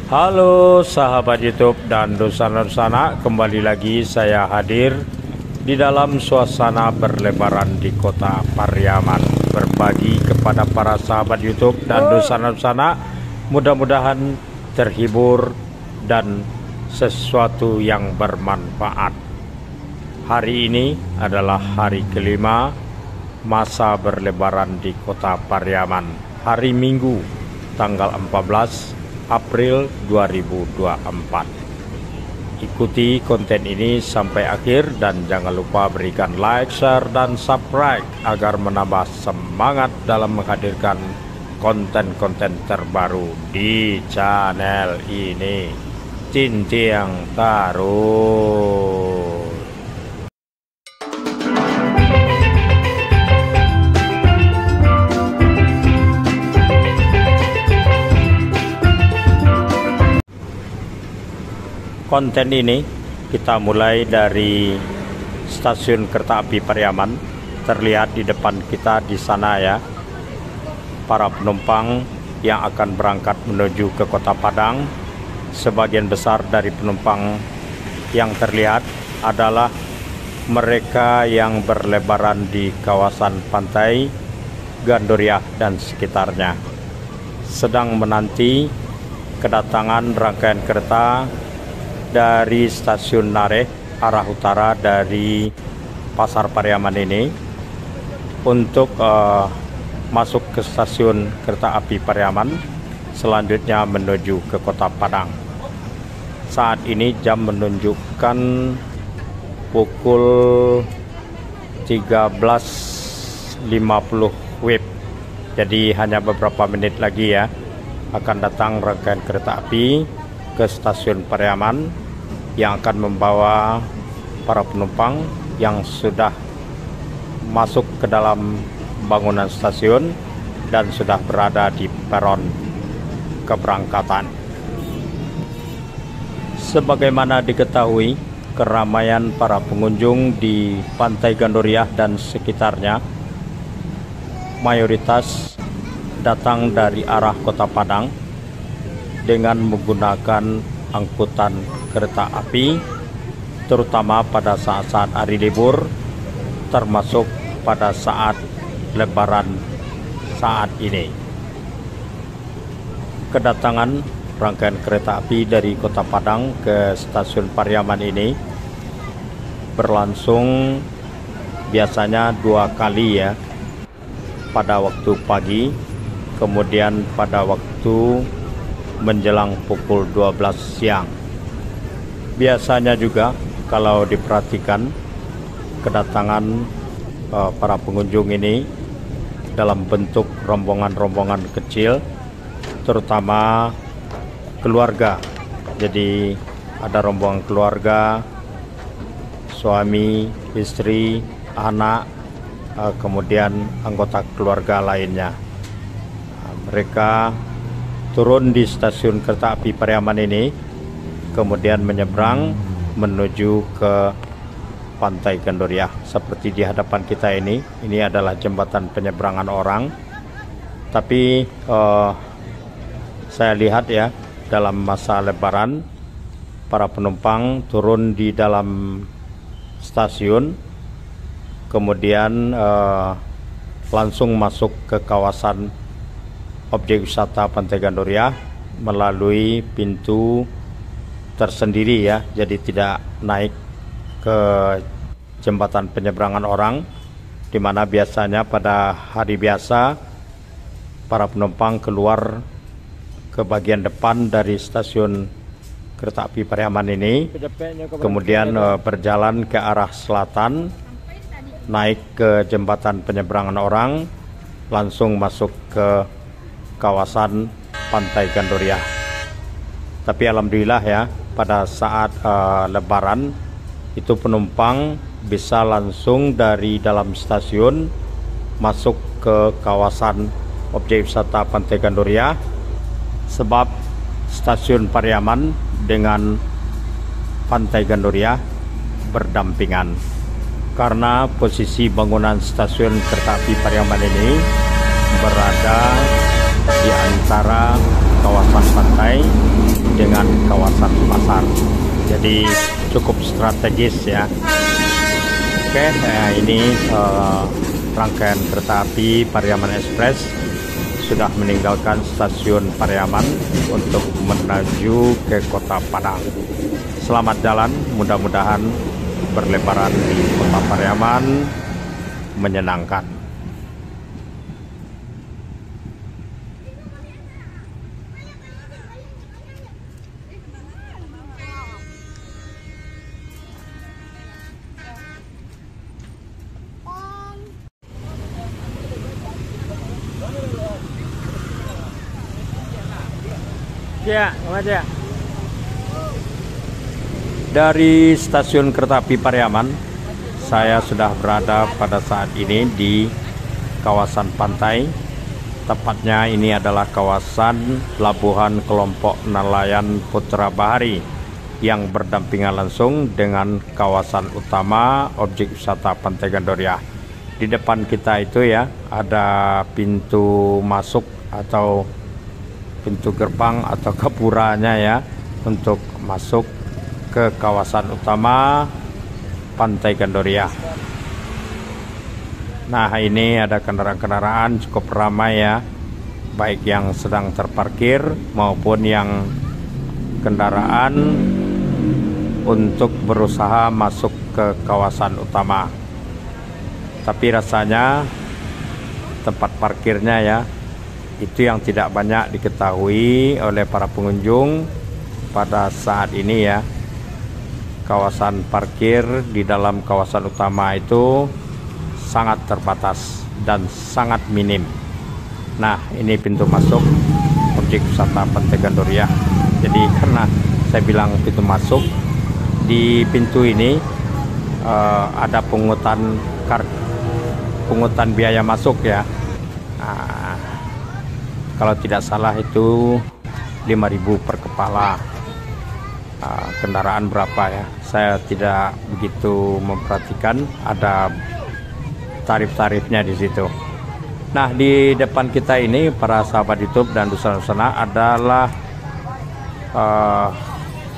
Halo sahabat YouTube dan Dosana-Dosana, kembali lagi saya hadir di dalam suasana berlebaran di kota Pariaman, berbagi kepada para sahabat YouTube dan Dosana-Dosana, mudah-mudahan terhibur dan sesuatu yang bermanfaat. Hari ini adalah hari kelima masa berlebaran di kota Pariaman, hari Minggu tanggal 14 April 2024. Ikuti konten ini sampai akhir dan jangan lupa berikan like, share, dan subscribe agar menambah semangat dalam menghadirkan konten-konten terbaru di channel ini. Cintiang Tarus. Konten ini kita mulai dari stasiun kereta api Pariaman. Terlihat di depan kita di sana ya, para penumpang yang akan berangkat menuju ke Kota Padang. Sebagian besar dari penumpang yang terlihat adalah mereka yang berlebaran di kawasan pantai Gandoria dan sekitarnya, sedang menanti kedatangan rangkaian kereta dari stasiun Nareh arah utara dari Pasar Pariaman ini untuk masuk ke stasiun kereta api Pariaman, selanjutnya menuju ke Kota Padang. Saat ini jam menunjukkan pukul 13.50 WIB, jadi hanya beberapa menit lagi ya akan datang rangkaian kereta api ke stasiun Pariaman yang akan membawa para penumpang yang sudah masuk ke dalam bangunan stasiun dan sudah berada di peron keberangkatan. Sebagaimana diketahui, keramaian para pengunjung di Pantai Gandoria dan sekitarnya mayoritas datang dari arah Kota Padang dengan menggunakan angkutan kereta api, terutama pada saat-saat hari libur, termasuk pada saat lebaran saat ini. Kedatangan rangkaian kereta api dari Kota Padang ke stasiun Pariaman ini berlangsung biasanya 2 kali ya, pada waktu pagi, kemudian pada waktu menjelang pukul 12 siang. Biasanya juga kalau diperhatikan kedatangan para pengunjung ini dalam bentuk rombongan-rombongan kecil, terutama keluarga. Jadi ada rombongan keluarga, suami, istri, anak, kemudian anggota keluarga lainnya. Mereka turun di stasiun kereta api Pariaman ini, kemudian menyeberang menuju ke Pantai Gandoria. Seperti di hadapan kita ini adalah jembatan penyeberangan orang. Tapi saya lihat ya, dalam masa lebaran para penumpang turun di dalam stasiun, kemudian langsung masuk ke kawasan objek wisata Pantai Gandoria melalui pintu tersendiri ya, jadi tidak naik ke jembatan penyeberangan orang, di mana biasanya pada hari biasa para penumpang keluar ke bagian depan dari stasiun kereta api Pariaman ini, kemudian berjalan ke arah selatan, naik ke jembatan penyeberangan orang, langsung masuk ke kawasan Pantai Gandoria. Tapi alhamdulillah ya, pada saat lebaran itu penumpang bisa langsung dari dalam stasiun masuk ke kawasan objek wisata Pantai Gandoria, sebab stasiun Pariaman dengan Pantai Gandoria berdampingan. Karena posisi bangunan stasiun kereta api Pariaman ini berada di antara kawasan pantai jadi cukup strategis ya. Oke, ini rangkaian kereta api Pariaman Express sudah meninggalkan stasiun Pariaman untuk menuju ke Kota Padang. Selamat jalan, mudah-mudahan berlebaran di Kota Pariaman menyenangkan. Ya, ya. Dari stasiun kereta api Pariaman, saya sudah berada pada saat ini di kawasan pantai. Tepatnya ini adalah kawasan pelabuhan kelompok nelayan Putra Bahari yang berdampingan langsung dengan kawasan utama objek wisata Pantai Gandoria. Di depan kita itu ya ada pintu masuk atau pintu gerbang atau gapuranya ya untuk masuk ke kawasan utama Pantai Gandoria. Nah, ini ada kendaraan-kendaraan cukup ramai ya, baik yang sedang terparkir maupun yang kendaraan untuk berusaha masuk ke kawasan utama. Tapi rasanya tempat parkirnya ya itu yang tidak banyak diketahui oleh para pengunjung pada saat ini ya. Kawasan parkir di dalam kawasan utama itu sangat terbatas dan sangat minim. Nah, ini pintu masuk objek wisata Pantai Gandoria. Jadi karena saya bilang pintu masuk, di pintu ini ada pungutan biaya masuk ya. Nah, kalau tidak salah itu 5.000 per kepala. Kendaraan berapa ya? Saya tidak begitu memperhatikan, ada tarif-tarifnya di situ. Nah, di depan kita ini para sahabat YouTube dan Dusana adalah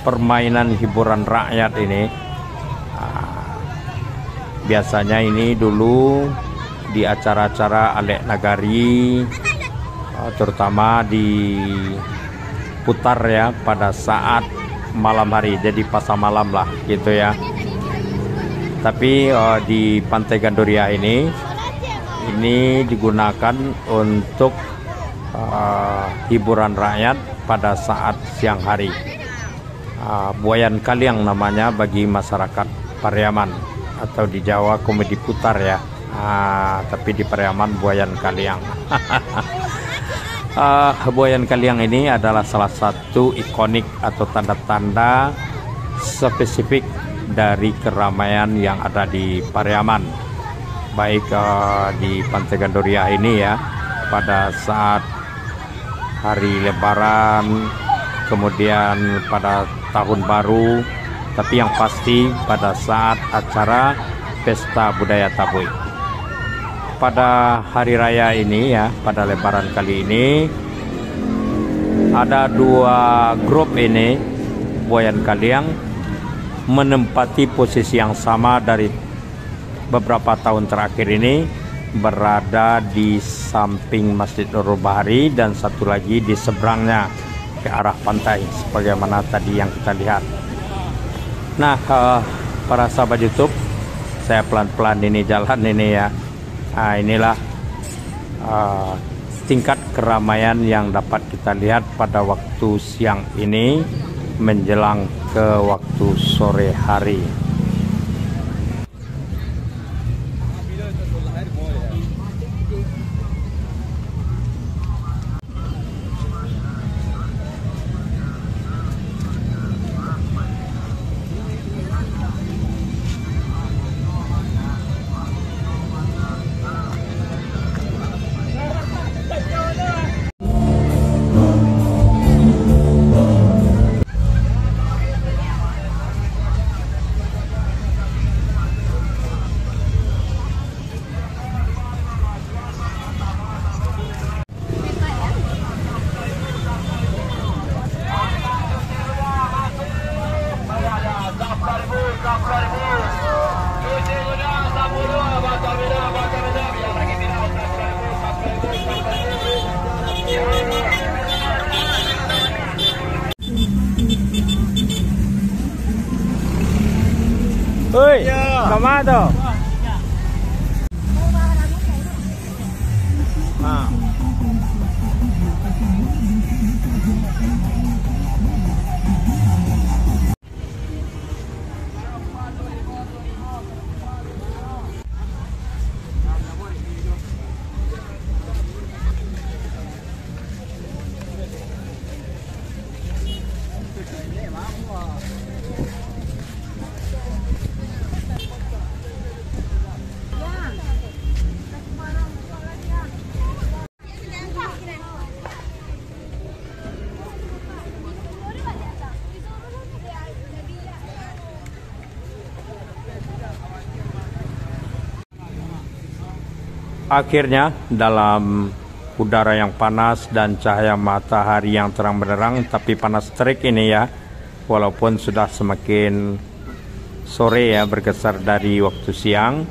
permainan hiburan rakyat ini. Biasanya ini dulu di acara-acara Alek Nagari, terutama diputar ya pada saat malam hari, jadi pasar malam lah gitu ya. Tapi di Pantai Gandoria ini digunakan untuk hiburan rakyat pada saat siang hari. Buayan Kaliang namanya bagi masyarakat Pariaman, atau di Jawa komedi putar ya. Tapi di Pariaman Buayan Kaliang. Buayan Kaliang ini adalah salah satu ikonik atau tanda-tanda spesifik dari keramaian yang ada di Pariaman, baik di Pantai Gandoria ini ya pada saat hari Lebaran, kemudian pada Tahun Baru, tapi yang pasti pada saat acara Pesta Budaya Tabui. Pada hari raya ini ya, pada Lebaran kali ini ada dua grup ini Buayan Kaliang menempati posisi yang sama dari beberapa tahun terakhir ini, berada di samping Masjid Nurul Bahari dan satu lagi di seberangnya ke arah pantai sebagaimana tadi yang kita lihat. Nah, para sahabat YouTube, saya pelan-pelan ini jalan ini ya. Nah, inilah tingkat keramaian yang dapat kita lihat pada waktu siang ini menjelang ke waktu sore hari. Oi, kemana tuh? Nah. Akhirnya dalam udara yang panas dan cahaya matahari yang terang benderang tapi panas terik ini ya, walaupun sudah semakin sore ya, bergeser dari waktu siang,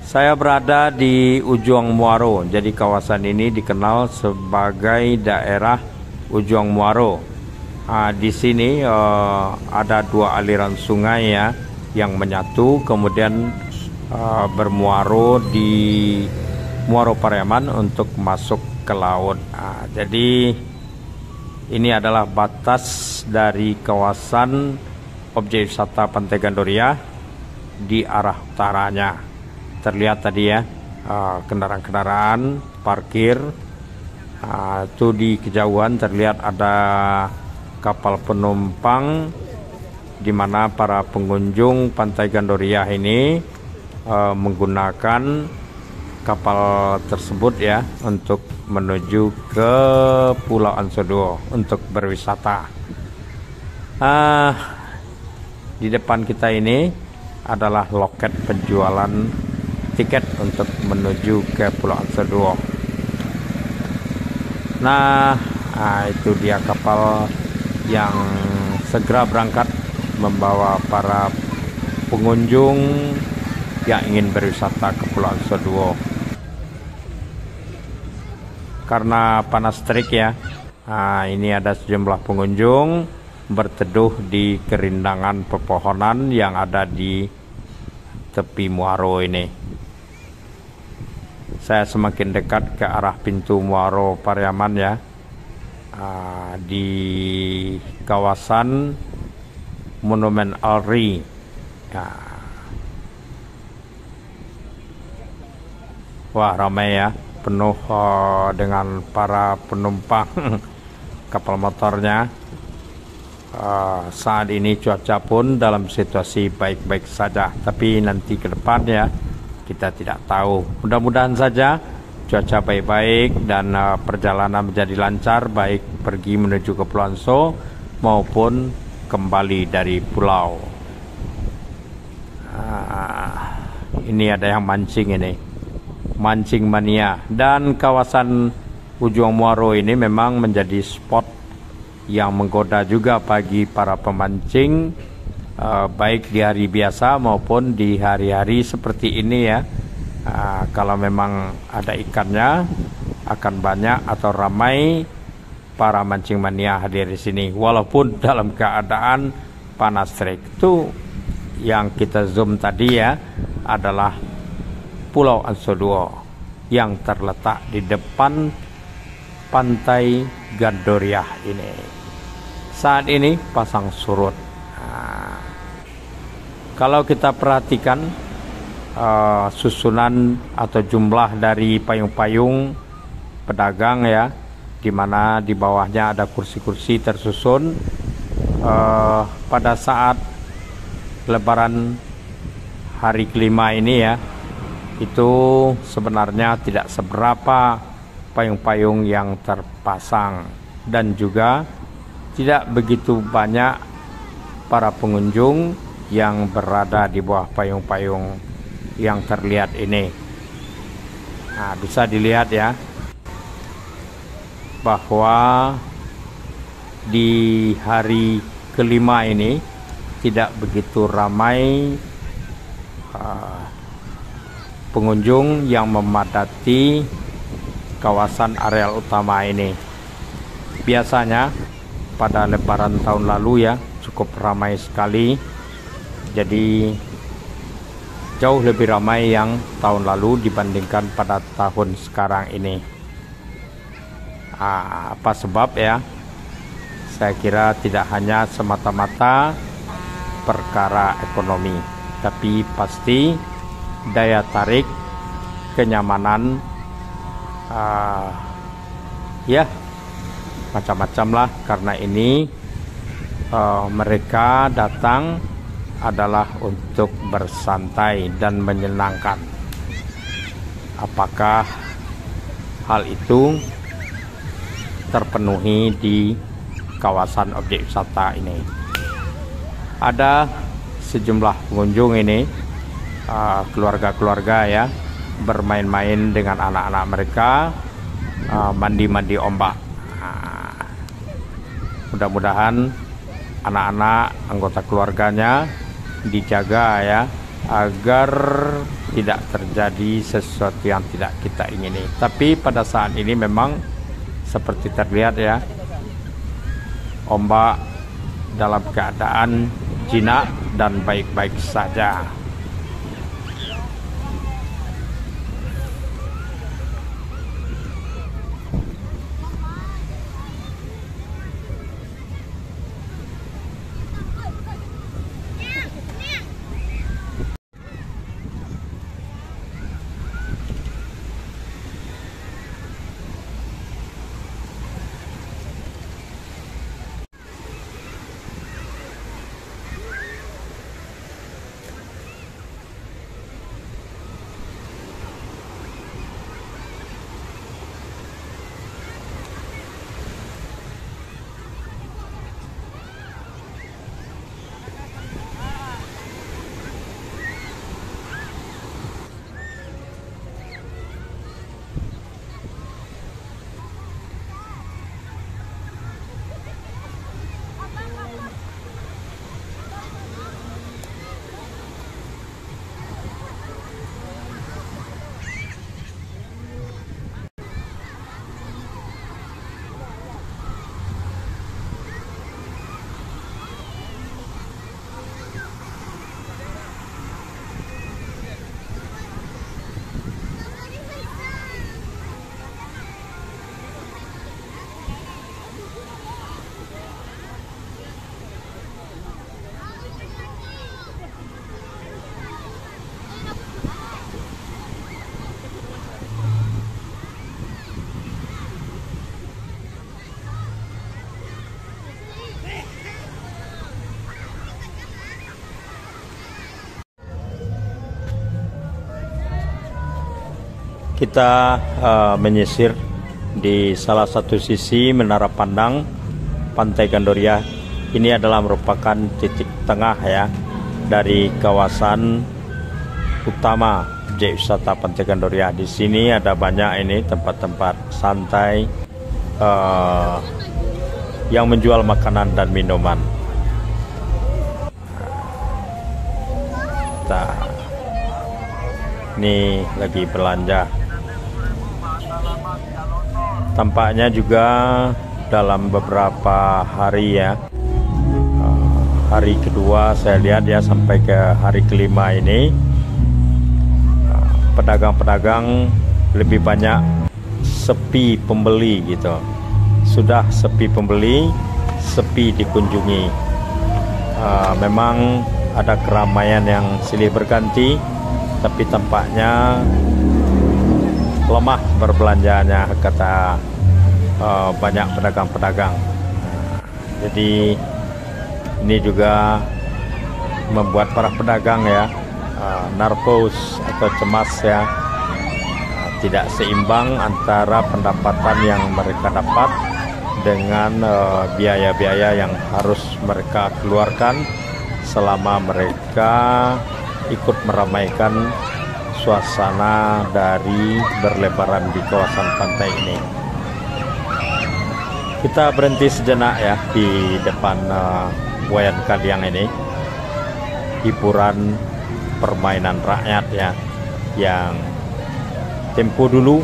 saya berada di Ujung Muaro. Jadi kawasan ini dikenal sebagai daerah Ujung Muaro. Di sini ada dua aliran sungai ya yang menyatu kemudian bermuaro di Muaro Pariaman untuk masuk ke laut. Jadi ini adalah batas dari kawasan objek wisata Pantai Gandoria di arah utaranya. Terlihat tadi ya kendaraan-kendaraan parkir. Itu di kejauhan terlihat ada kapal penumpang di mana para pengunjung Pantai Gandoria ini menggunakan kapal tersebut ya untuk menuju ke Pulau Ansoduo untuk berwisata. Di depan kita ini adalah loket penjualan tiket untuk menuju ke Pulau Ansoduo. Nah, itu dia kapal yang segera berangkat membawa para pengunjung yang ingin berwisata ke Pulau Ansoduo. Karena panas terik ya, ini ada sejumlah pengunjung berteduh di kerindangan pepohonan yang ada di tepi muaro ini. Saya semakin dekat ke arah pintu Muaro Pariaman ya, di kawasan Monumen Alri. Wah, ramai ya, penuh dengan para penumpang kapal motornya. Saat ini cuaca pun dalam situasi baik-baik saja, tapi nanti ke depannya kita tidak tahu. Mudah-mudahan saja cuaca baik-baik dan perjalanan menjadi lancar, baik pergi menuju ke Pulau Anso maupun kembali dari pulau. Ini ada yang mancing ini, mancing mania. Dan kawasan Ujung Muaro ini memang menjadi spot yang menggoda juga bagi para pemancing, baik di hari biasa maupun di hari-hari seperti ini ya. Kalau memang ada ikannya, akan banyak atau ramai para mancing mania hadir di sini, walaupun dalam keadaan panas terik. Itu yang kita zoom tadi ya, adalah Pulau Ansoduo yang terletak di depan Pantai Gandoria ini. Saat ini pasang surut. Kalau kita perhatikan susunan atau jumlah dari payung-payung pedagang ya, di mana di bawahnya ada kursi-kursi tersusun. Pada saat Lebaran hari kelima ini ya, itu sebenarnya tidak seberapa payung-payung yang terpasang, dan juga tidak begitu banyak para pengunjung yang berada di bawah payung-payung yang terlihat ini. Bisa dilihat ya, bahwa di hari kelima ini tidak begitu ramai pengunjung yang memadati kawasan areal utama ini. Biasanya pada Lebaran tahun lalu ya, cukup ramai sekali. Jadi jauh lebih ramai yang tahun lalu dibandingkan pada tahun sekarang ini. Apa sebab ya? Saya kira tidak hanya semata-mata perkara ekonomi, tapi pasti daya tarik, kenyamanan, ya macam-macam lah. Karena ini mereka datang adalah untuk bersantai dan menyenangkan. Apakah hal itu terpenuhi di kawasan objek wisata ini? Ada sejumlah pengunjung ini, keluarga-keluarga ya, bermain-main dengan anak-anak mereka, mandi-mandi ombak. Mudah-mudahan anak-anak anggota keluarganya dijaga ya, agar tidak terjadi sesuatu yang tidak kita ingini. Tapi pada saat ini memang seperti terlihat ya, ombak dalam keadaan jinak dan baik-baik saja. Kita menyisir di salah satu sisi menara pandang Pantai Gandoria. Ini adalah merupakan titik tengah ya dari kawasan utama objek wisata Pantai Gandoria. Di sini ada banyak ini tempat-tempat santai yang menjual makanan dan minuman. Ini lagi belanja. Tampaknya juga dalam beberapa hari ya, hari kedua saya lihat ya sampai ke hari kelima ini, pedagang-pedagang lebih banyak sepi pembeli gitu. Sudah sepi pembeli, sepi dikunjungi. Memang ada keramaian yang silih berganti, tapi tampaknya lemah berbelanjanya, kata banyak pedagang-pedagang. Jadi ini juga membuat para pedagang ya nervous atau cemas ya, tidak seimbang antara pendapatan yang mereka dapat dengan biaya-biaya yang harus mereka keluarkan selama mereka ikut meramaikan suasana dari berlebaran di kawasan pantai ini. Kita berhenti sejenak ya di depan Wayan Kaliang ini, hiburan permainan rakyat ya, yang tempo dulu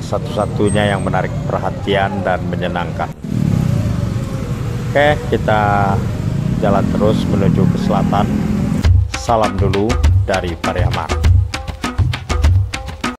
satu-satunya yang menarik perhatian dan menyenangkan. Oke, kita jalan terus menuju ke selatan. Salam dulu dari Pariaman.